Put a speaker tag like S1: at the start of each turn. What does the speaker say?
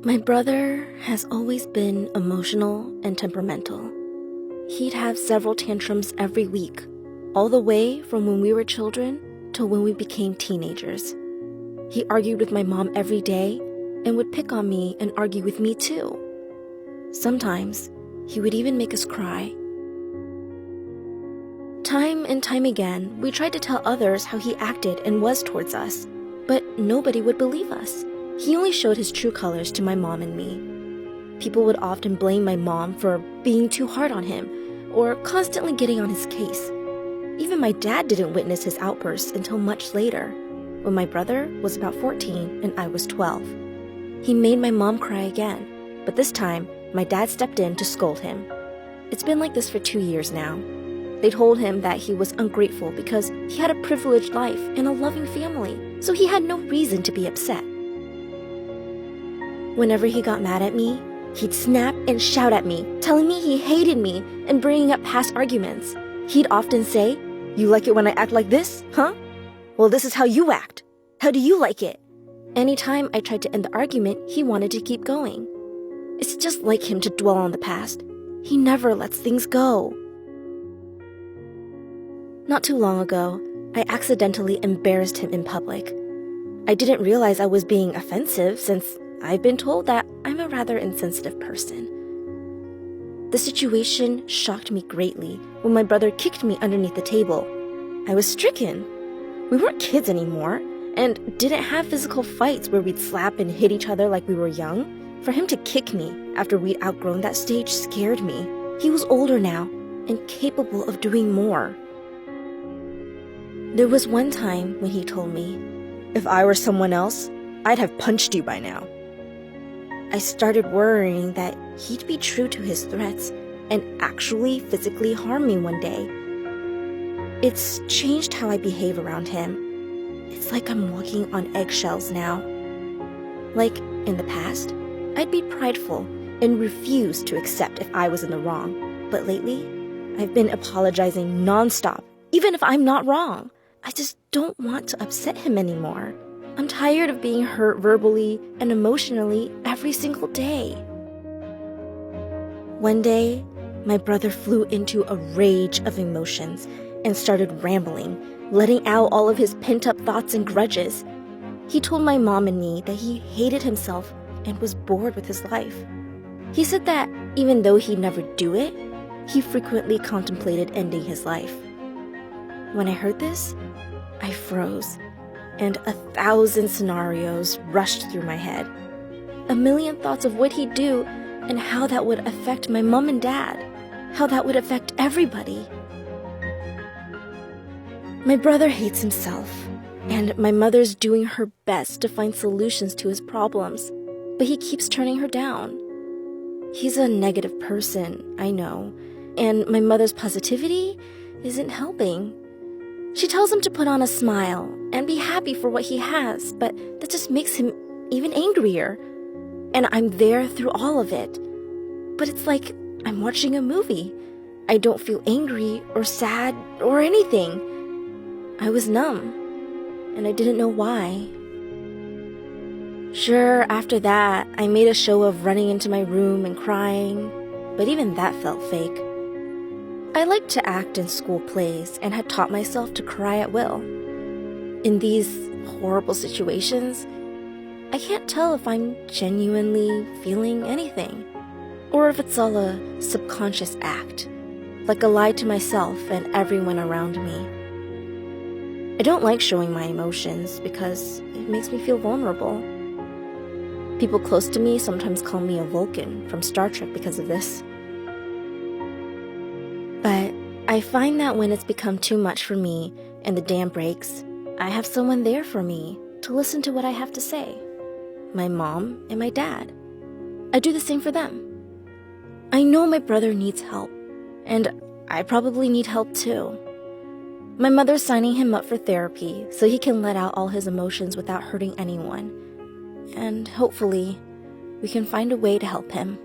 S1: My brother has always been emotional and temperamental. He'd have several tantrums every week, all the way from when we were children to when we became teenagers. He argued with my mom every day and would pick on me and argue with me too. Sometimes, he would even make us cry. Time and time again, we tried to tell others how he acted and was towards us, but nobody would believe us. He only showed his true colors to my mom and me. People would often blame my mom for being too hard on him or constantly getting on his case. Even my dad didn't witness his outbursts until much later, when my brother was about 14 and I was 12. He made my mom cry again, but this time, my dad stepped in to scold him. It's been like this for 2 years now. They told him that he was ungrateful because he had a privileged life and a loving family, so he had no reason to be upset. Whenever he got mad at me, he'd snap and shout at me, telling me he hated me and bringing up past arguments. He'd often say, "You like it when I act like this, huh? Well, this is how you act. How do you like it?" Anytime I tried to end the argument, he wanted to keep going. It's just like him to dwell on the past. He never lets things go. Not too long ago, I accidentally embarrassed him in public. I didn't realize I was being offensive since I've been told that I'm a rather insensitive person. The situation shocked me greatly when my brother kicked me underneath the table. I was stricken. We weren't kids anymore and didn't have physical fights where we'd slap and hit each other like we were young. For him to kick me after we'd outgrown that stage scared me. He was older now and capable of doing more. There was one time when he told me, "If I were someone else, I'd have punched you by now." I started worrying that he'd be true to his threats and actually physically harm me one day. It's changed how I behave around him. It's like I'm walking on eggshells now. Like in the past, I'd be prideful and refuse to accept if I was in the wrong. But lately, I've been apologizing nonstop, even if I'm not wrong. I just don't want to upset him anymore. I'm tired of being hurt verbally and emotionally every single day. One day, my brother flew into a rage of emotions and started rambling, letting out all of his pent-up thoughts and grudges. He told my mom and me that he hated himself and was bored with his life. He said that even though he'd never do it, he frequently contemplated ending his life. When I heard this, I froze, and 1,000 scenarios rushed through my head. A million thoughts of what he'd do and how that would affect my mom and dad, how that would affect everybody. My brother hates himself, and my mother's doing her best to find solutions to his problems, but he keeps turning her down. He's a negative person, I know, and my mother's positivity isn't helping. She tells him to put on a smile and be happy for what he has, but that just makes him even angrier. And I'm there through all of it. But it's like I'm watching a movie. I don't feel angry or sad or anything. I was numb, and I didn't know why. Sure, after that, I made a show of running into my room and crying, but even that felt fake. I liked to act in school plays and had taught myself to cry at will. In these horrible situations, I can't tell if I'm genuinely feeling anything, or if it's all a subconscious act, like a lie to myself and everyone around me. I don't like showing my emotions because it makes me feel vulnerable. People close to me sometimes call me a Vulcan from Star Trek because of this. But I find that when it's become too much for me and the dam breaks, I have someone there for me to listen to what I have to say. My mom and my dad. I do the same for them. I know my brother needs help, and I probably need help too. My mother's signing him up for therapy so he can let out all his emotions without hurting anyone. And hopefully, we can find a way to help him.